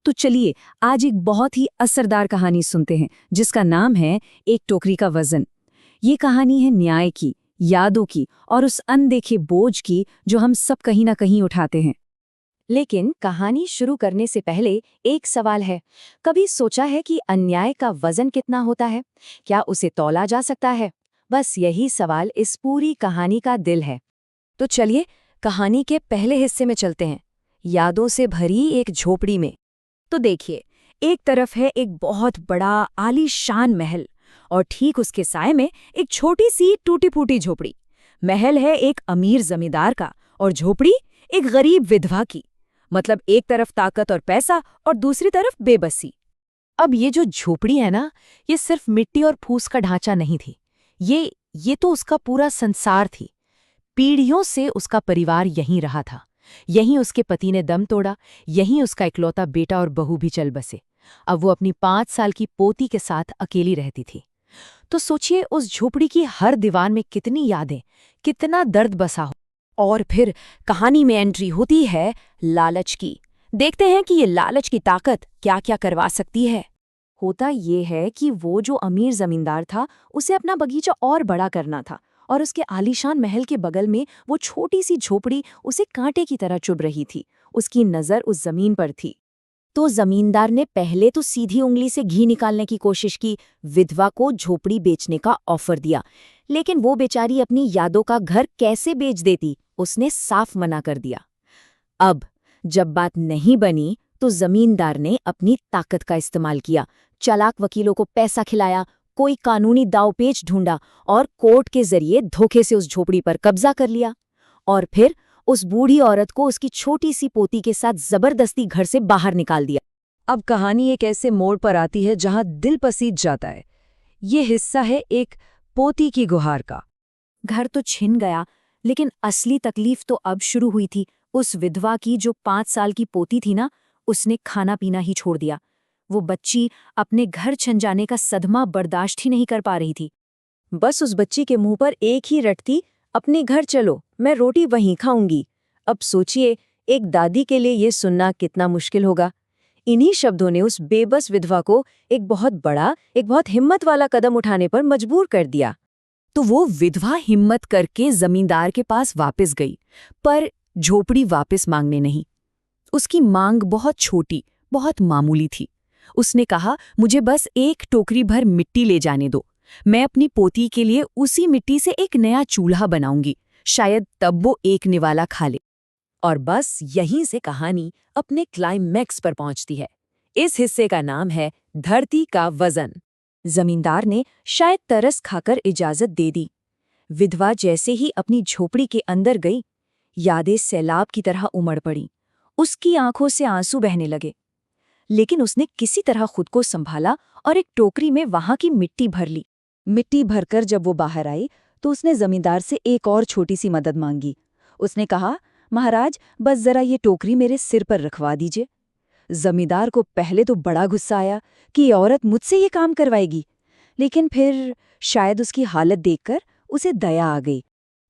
तो चलिए आज एक बहुत ही असरदार कहानी सुनते हैं जिसका नाम है एक टोकरी का वजन। ये कहानी है न्याय की, यादों की और उस अनदेखे बोझ की जो हम सब कहीं ना कहीं उठाते हैं। लेकिन कहानी शुरू करने से पहले एक सवाल है। कभी सोचा है कि अन्याय का वजन कितना होता है? क्या उसे तौला जा सकता है? बस यही सवाल इस पूरी कहानी का दिल है। तो चलिए कहानी के पहले हिस्से में चलते हैं, यादों से भरी एक झोपड़ी में। तो देखिए, एक तरफ है एक बहुत बड़ा आलीशान महल और ठीक उसके साए में एक छोटी सी टूटी-फूटी झोपड़ी। महल है एक अमीर जमींदार का और झोपड़ी एक गरीब विधवा की। मतलब एक तरफ ताकत और पैसा और दूसरी तरफ बेबसी। अब ये जो झोपड़ी है ना, ये सिर्फ मिट्टी और फूस का ढांचा नहीं थी। ये तो उसका पूरा संसार थी। पीढ़ियों से उसका परिवार यहीं रहा था। यहीं उसके पति ने दम तोड़ा, यहीं उसका इकलौता बेटा और बहू भी चल बसे। अब वो अपनी 5 साल की पोती के साथ अकेली रहती थी। तो सोचिए उस झोपड़ी की हर दीवार में कितनी यादें, कितना दर्द बसा हो। और फिर कहानी में एंट्री होती है लालच की। देखते हैं कि ये लालच की ताकत क्या क्या करवा सकती है। होता ये है कि वो जो अमीर जमींदार था, उसे अपना बगीचा और बड़ा करना था और उसके आलीशान महल के बगल में वो छोटी सी झोपड़ी उसे कांटे की तरह चुभ रही थी। उसकी नज़र उस जमीन पर थी। तो जमींदार ने पहले तो सीधी उंगली से घी निकालने की कोशिश की, विधवा को झोपड़ी बेचने का ऑफर दिया। लेकिन वो बेचारी अपनी यादों का घर कैसे बेच देती, उसने साफ मना कर दिया। अब जब बात नहीं बनी तो जमींदार ने अपनी ताकत का इस्तेमाल किया। चालाक वकीलों को पैसा खिलाया, कोई कानूनी दांवपेच ढूंढा और कोर्ट के जरिए धोखे से उस झोपड़ी पर कब्जा कर लिया। और फिर उस बूढ़ी औरत को उसकी छोटी सी पोती के साथ जबरदस्ती घर से बाहर निकाल दिया। अब कहानी एक ऐसे मोड़ पर आती है जहां दिल पसीज जाता है। ये हिस्सा है एक पोती की गुहार का। घर तो छिन गया, लेकिन असली तकलीफ तो अब शुरू हुई थी। उस विधवा की जो 5 साल की पोती थी ना, उसने खाना पीना ही छोड़ दिया। वो बच्ची अपने घर छिन जाने का सदमा बर्दाश्त ही नहीं कर पा रही थी। बस उस बच्ची के मुंह पर एक ही रटती, अपने घर चलो, मैं रोटी वहीं खाऊंगी। अब सोचिए, एक दादी के लिए ये सुनना कितना मुश्किल होगा। इन्हीं शब्दों ने उस बेबस विधवा को एक बहुत हिम्मत वाला कदम उठाने पर मजबूर कर दिया। तो वो विधवा हिम्मत करके जमींदार के पास वापस गई, पर झोपड़ी वापस मांगने नहीं। उसकी मांग बहुत छोटी, बहुत मामूली थी। उसने कहा, मुझे बस एक टोकरी भर मिट्टी ले जाने दो। मैं अपनी पोती के लिए उसी मिट्टी से एक नया चूल्हा बनाऊंगी, शायद तब वो एक निवाला खा ले। और बस यहीं से कहानी अपने क्लाइमैक्स पर पहुंचती है। इस हिस्से का नाम है धरती का वजन। जमींदार ने शायद तरस खाकर इजाजत दे दी। विधवा जैसे ही अपनी झोपड़ी के अंदर गई, यादें सैलाब की तरह उमड़ पड़ी। उसकी आंखों से आंसू बहने लगे, लेकिन उसने किसी तरह खुद को संभाला और एक टोकरी में वहां की मिट्टी भर ली। मिट्टी भरकर जब वो बाहर आई तो उसने जमींदार से एक और छोटी सी मदद मांगी। उसने कहा, महाराज, बस जरा ये टोकरी मेरे सिर पर रखवा दीजिए। जमींदार को पहले तो बड़ा गुस्सा आया कि ये औरत मुझसे ये काम करवाएगी, लेकिन फिर शायद उसकी हालत देखकर उसे दया आ गई।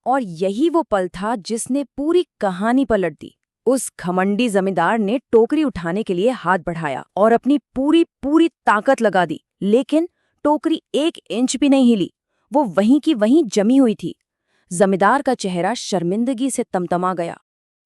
और यही वो पल था जिसने पूरी कहानी पलट दी। उस घमंडी जमींदार ने टोकरी उठाने के लिए हाथ बढ़ाया और अपनी पूरी ताकत लगा दी, लेकिन टोकरी 1 इंच भी नहीं हिली। वो वहीं की वहीं जमी हुई थी। जमींदार का चेहरा शर्मिंदगी से तमतमा गया।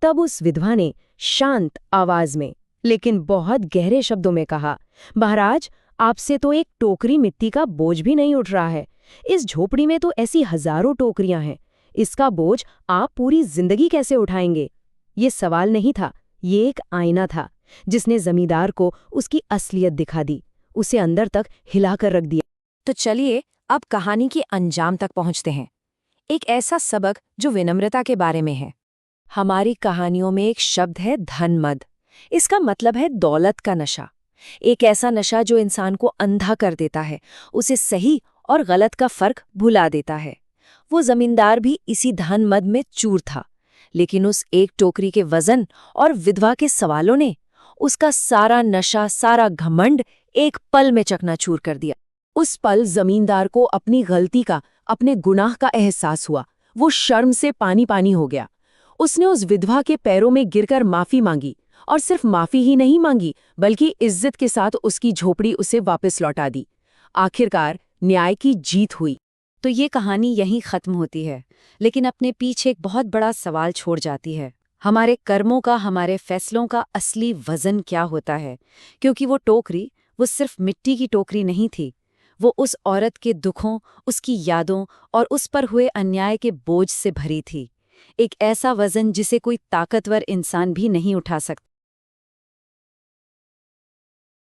तब उस विधवा ने शांत आवाज में लेकिन बहुत गहरे शब्दों में कहा, महाराज, आपसे तो एक टोकरी मिट्टी का बोझ भी नहीं उठ रहा है। इस झोपड़ी में तो ऐसी हजारों टोकरियां हैं। इसका बोझ आप पूरी जिंदगी कैसे उठाएंगे? ये सवाल नहीं था, ये एक आईना था जिसने जमींदार को उसकी असलियत दिखा दी, उसे अंदर तक हिलाकर रख दिया। तो चलिए अब कहानी के अंजाम तक पहुंचते हैं। एक ऐसा सबक जो विनम्रता के बारे में है। हमारी कहानियों में एक शब्द है धनमद। इसका मतलब है दौलत का नशा। एक ऐसा नशा जो इंसान को अंधा कर देता है, उसे सही और गलत का फर्क भुला देता है। वो जमींदार भी इसी धनमद में चूर था, लेकिन उस एक टोकरी के वजन और विधवा के सवालों ने उसका सारा नशा, सारा घमंड एक पल में चकनाचूर कर दिया। उस पल जमींदार को अपनी गलती का, अपने गुनाह का एहसास हुआ। वो शर्म से पानी पानी हो गया। उसने उस विधवा के पैरों में गिरकर माफी मांगी और सिर्फ माफी ही नहीं मांगी बल्कि इज्जत के साथ उसकी झोपड़ी उसे वापस लौटा दी। आखिरकार न्याय की जीत हुई। तो ये कहानी यहीं खत्म होती है, लेकिन अपने पीछे एक बहुत बड़ा सवाल छोड़ जाती है। हमारे कर्मों का, हमारे फैसलों का असली वजन क्या होता है? क्योंकि वो टोकरी, वो सिर्फ मिट्टी की टोकरी नहीं थी। वो उस औरत के दुखों, उसकी यादों और उस पर हुए अन्याय के बोझ से भरी थी। एक ऐसा वजन जिसे कोई ताकतवर इंसान भी नहीं उठा सकता।